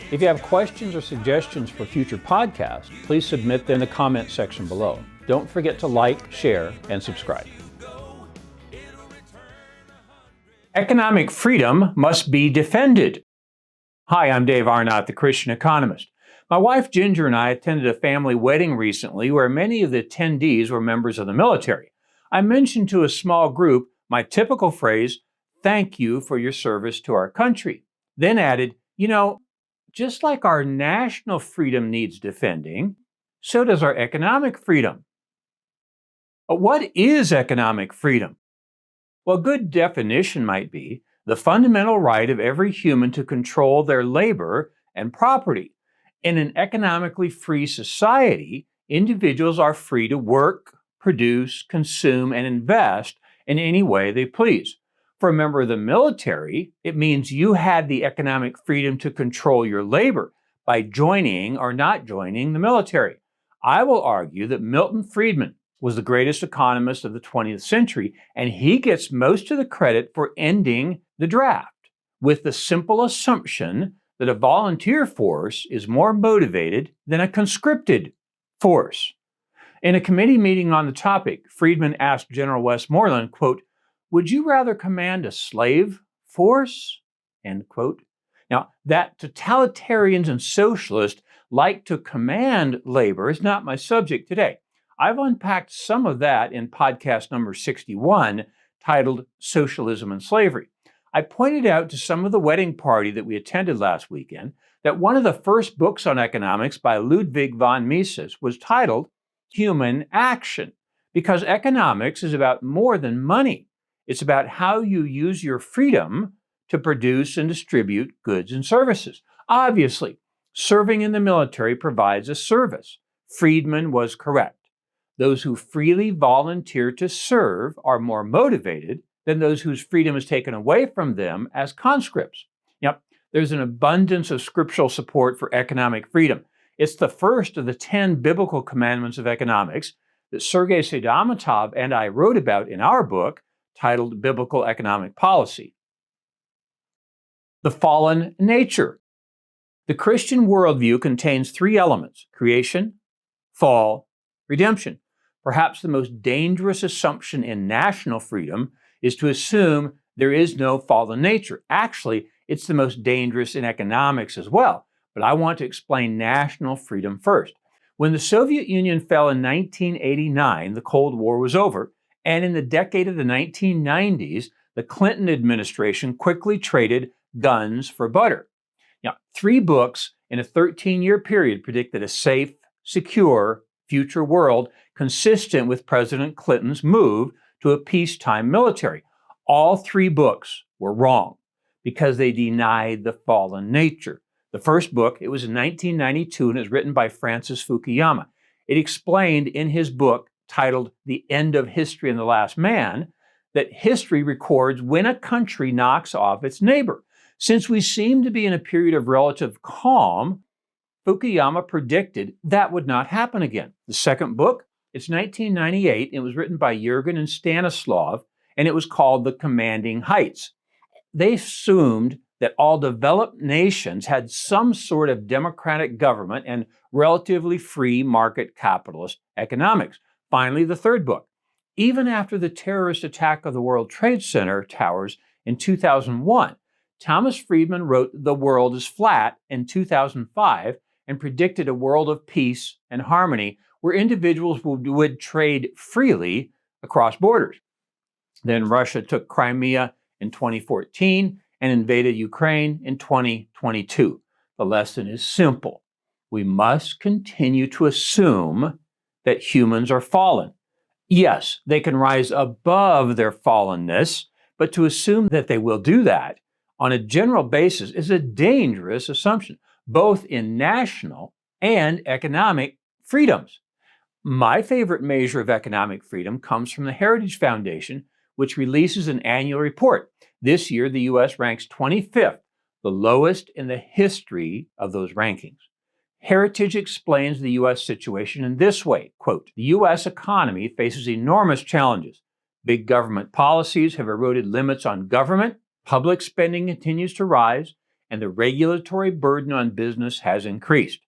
If you have questions or suggestions for future podcasts, please submit them in the comment section below. Don't forget to like, share, and subscribe. Economic freedom must be defended. Hi, I'm Dave Arnott, the Christian Economist. My wife Ginger and I attended a family wedding recently where many of the attendees were members of the military. I mentioned to a small group my typical phrase, "Thank you for your service to our country." Then added, just like our national freedom needs defending, so does our economic freedom. But what is economic freedom? Well, a good definition might be the fundamental right of every human to control their labor and property. In an economically free society, individuals are free to work, produce, consume, and invest in any way they please. For a member of the military, it means you had the economic freedom to control your labor by joining or not joining the military. I will argue that Milton Friedman was the greatest economist of the 20th century, and he gets most of the credit for ending the draft with the simple assumption that a volunteer force is more motivated than a conscripted force. In a committee meeting on the topic, Friedman asked General Westmoreland, quote, "Would you rather command a slave force?" End quote. Now, that totalitarians and socialists like to command labor is not my subject today. I've unpacked some of that in podcast number 61, titled Socialism and Slavery. I pointed out to some of the wedding party that we attended last weekend that one of the first books on economics by Ludwig von Mises was titled Human Action, because economics is about more than money. It's about how you use your freedom to produce and distribute goods and services. Obviously, serving in the military provides a service. Friedman was correct. Those who freely volunteer to serve are more motivated than those whose freedom is taken away from them as conscripts. There's an abundance of scriptural support for economic freedom. It's the first of the 10 biblical commandments of economics that Sergei Sedamatov and I wrote about in our book, titled Biblical Economic Policy. The fallen nature. The Christian worldview contains three elements: creation, fall, redemption. Perhaps the most dangerous assumption in national freedom is to assume there is no fallen nature. Actually, it's the most dangerous in economics as well. But I want to explain national freedom first. When the Soviet Union fell in 1989, the Cold War was over. And in the decade of the 1990s, the Clinton administration quickly traded guns for butter. 3 books in a 13-year period predicted a safe, secure future world consistent with President Clinton's move to a peacetime military. All 3 books were wrong because they denied the fallen nature. The first book, it was in 1992, and it was written by Francis Fukuyama. It explained in his book, titled The End of History and the Last Man, that history records when a country knocks off its neighbor. Since we seem to be in a period of relative calm, Fukuyama predicted that would not happen again. The second book, it's 1998, it was written by Jürgen and Stanislav, and it was called The Commanding Heights. They assumed that all developed nations had some sort of democratic government and relatively free market capitalist economics. Finally, the third book. Even after the terrorist attack of the World Trade Center towers in 2001, Thomas Friedman wrote The World is Flat in 2005 and predicted a world of peace and harmony where individuals would trade freely across borders. Then Russia took Crimea in 2014 and invaded Ukraine in 2022. The lesson is simple. We must continue to assume that humans are fallen. Yes, they can rise above their fallenness, but to assume that they will do that on a general basis is a dangerous assumption, both in national and economic freedoms. My favorite measure of economic freedom comes from the Heritage Foundation, which releases an annual report. This year, the U.S. ranks 25th, the lowest in the history of those rankings. Heritage explains the U.S. situation in this way, quote, "The U.S. economy faces enormous challenges. Big government policies have eroded limits on government, public spending continues to rise, and the regulatory burden on business has increased.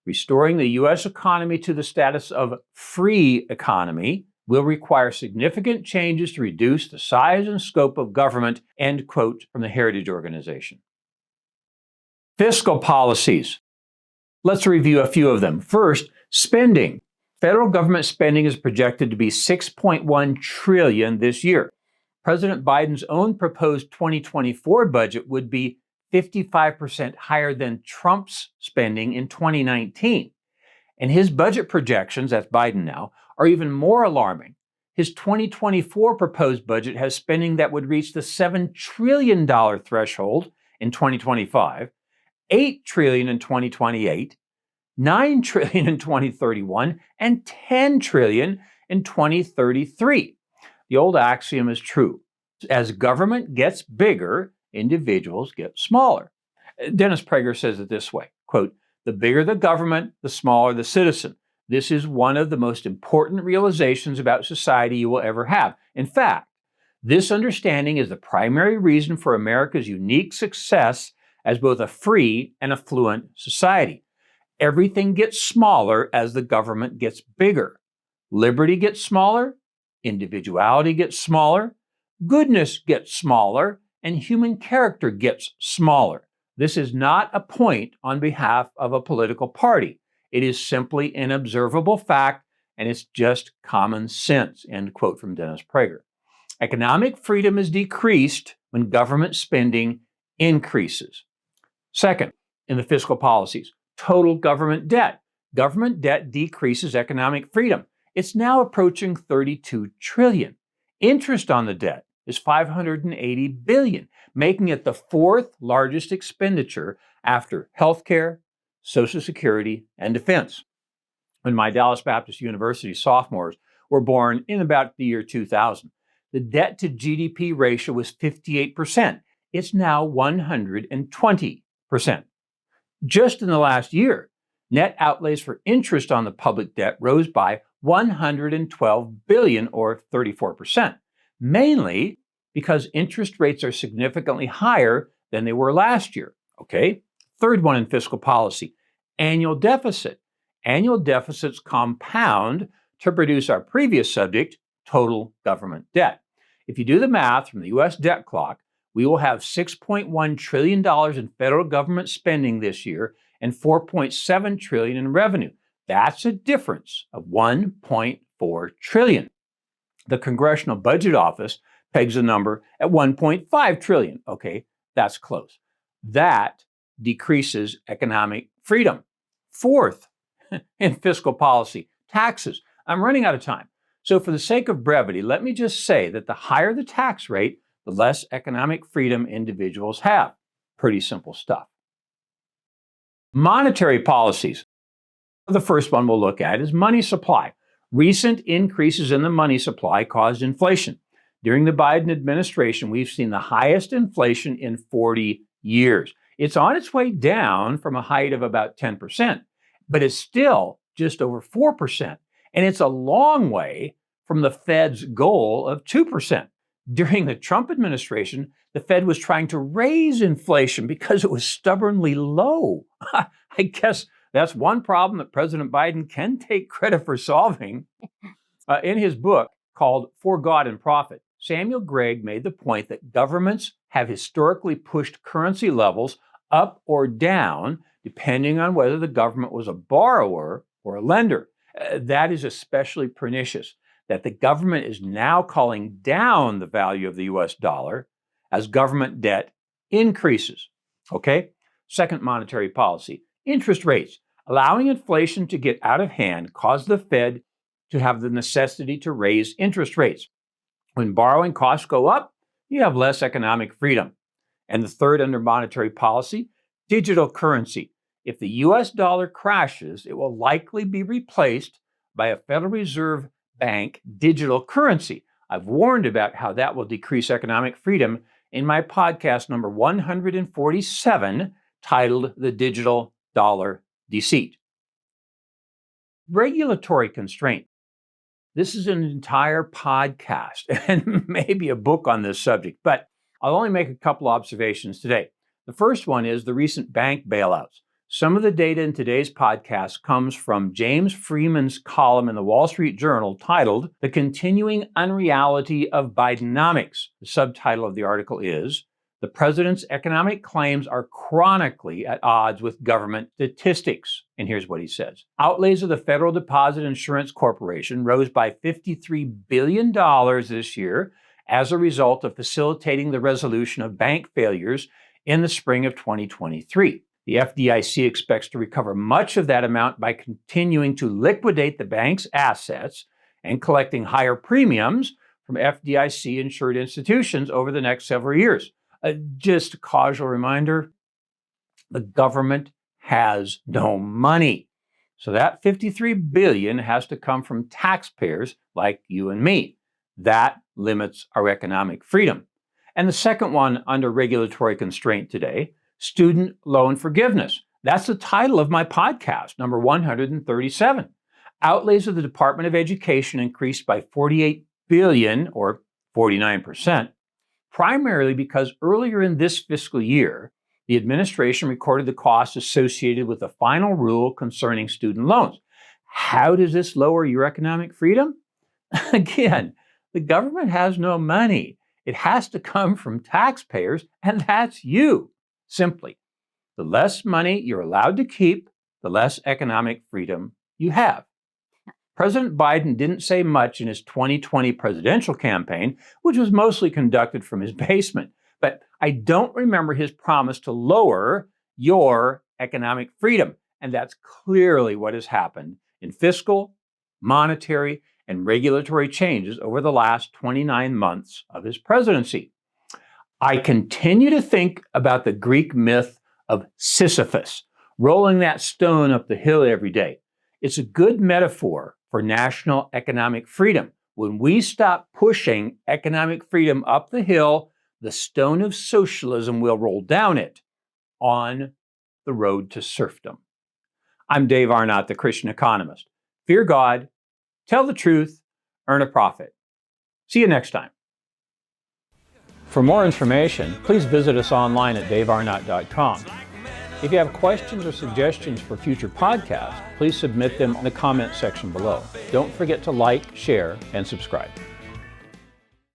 Restoring the U.S. economy to the status of free economy will require significant changes to reduce the size and scope of government, end quote from the Heritage Organization. Fiscal policies. Let's review a few of them. First, spending. Federal government spending is projected to be $6.1 trillion this year. President Biden's own proposed 2024 budget would be 55% higher than Trump's spending in 2019. And his budget projections, that's Biden now, are even more alarming. His 2024 proposed budget has spending that would reach the $7 trillion threshold in 2025, $8 trillion in 2028, $9 trillion in 2031, and $10 trillion in 2033. The old axiom is true. As government gets bigger, individuals get smaller. Dennis Prager says it this way, quote, "The bigger the government, the smaller the citizen. This is one of the most important realizations about society you will ever have. In fact, this understanding is the primary reason for America's unique success as both a free and affluent society. Everything gets smaller as the government gets bigger. Liberty gets smaller, individuality gets smaller, goodness gets smaller, and human character gets smaller. This is not a point on behalf of a political party. It is simply an observable fact, and it's just common sense," end quote from Dennis Prager. Economic freedom is decreased when government spending increases. Second, in the fiscal policies, total government debt. Government debt decreases economic freedom. It's now approaching $32 trillion. Interest on the debt is $580 billion, making it the fourth largest expenditure after healthcare, Social Security, and defense. When my Dallas Baptist University sophomores were born in about the year 2000, the debt to GDP ratio was 58%. It's now 120%. Just in the last year, net outlays for interest on the public debt rose by $112 billion, or 34%, mainly because interest rates are significantly higher than they were last year. Okay? Third one in fiscal policy, annual deficit. Annual deficits compound to produce our previous subject, total government debt. If you do the math from the U.S. debt clock, we will have $6.1 trillion in federal government spending this year and $4.7 trillion in revenue. That's a difference of $1.4 trillion. The Congressional Budget Office pegs the number at $1.5 trillion. Okay, that's close. That decreases economic freedom. Fourth, in fiscal policy, taxes. I'm running out of time. So for the sake of brevity, let me just say that the higher the tax rate, the less economic freedom individuals have. Pretty simple stuff. Monetary policies. The first one we'll look at is money supply. Recent increases in the money supply caused inflation. During the Biden administration, we've seen the highest inflation in 40 years. It's on its way down from a height of about 10%, but it's still just over 4%. And it's a long way from the Fed's goal of 2%. During the Trump administration, the Fed was trying to raise inflation because it was stubbornly low. I guess that's one problem that President Biden can take credit for solving. In his book called For God and Profit, Samuel Gregg made the point that governments have historically pushed currency levels up or down depending on whether the government was a borrower or a lender. That is especially pernicious, that the government is now calling down the value of the US dollar as government debt increases. Okay? Second monetary policy, interest rates. Allowing inflation to get out of hand caused the Fed to have the necessity to raise interest rates. When borrowing costs go up, you have less economic freedom. And the third under monetary policy, digital currency. If the US dollar crashes, it will likely be replaced by a Federal Reserve Bank digital currency. I've warned about how that will decrease economic freedom in my podcast number 147, titled The Digital Dollar Deceit. Regulatory constraint. This is an entire podcast and maybe a book on this subject, but I'll only make a couple observations today. The first one is the recent bank bailouts. Some of the data in today's podcast comes from James Freeman's column in the Wall Street Journal titled The Continuing Unreality of Bidenomics. The subtitle of the article is The President's Economic Claims Are Chronically at Odds with Government Statistics. And here's what he says. Outlays of the Federal Deposit Insurance Corporation rose by $53 billion this year as a result of facilitating the resolution of bank failures in the spring of 2023. The FDIC expects to recover much of that amount by continuing to liquidate the bank's assets and collecting higher premiums from FDIC-insured institutions over the next several years. Just a casual reminder, the government has no money. So that $53 billion has to come from taxpayers like you and me. That limits our economic freedom. And the second one under regulatory constraint today, student loan forgiveness. That's the title of my podcast, number 137. Outlays of the Department of Education increased by $48 billion, or 49%, primarily because earlier in this fiscal year, the administration recorded the costs associated with the final rule concerning student loans. How does this lower your economic freedom? Again, the government has no money. It has to come from taxpayers, and that's you. Simply, the less money you're allowed to keep, the less economic freedom you have. President Biden didn't say much in his 2020 presidential campaign, which was mostly conducted from his basement. But I don't remember his promise to lower your economic freedom. And that's clearly what has happened in fiscal, monetary, and regulatory changes over the last 29 months of his presidency. I continue to think about the Greek myth of Sisyphus, rolling that stone up the hill every day. It's a good metaphor for national economic freedom. When we stop pushing economic freedom up the hill, the stone of socialism will roll down it on the road to serfdom. I'm Dave Arnott, the Christian Economist. Fear God, tell the truth, earn a profit. See you next time. For more information, please visit us online at davearnott.com. If you have questions or suggestions for future podcasts, please submit them in the comment section below. Don't forget to like, share, and subscribe.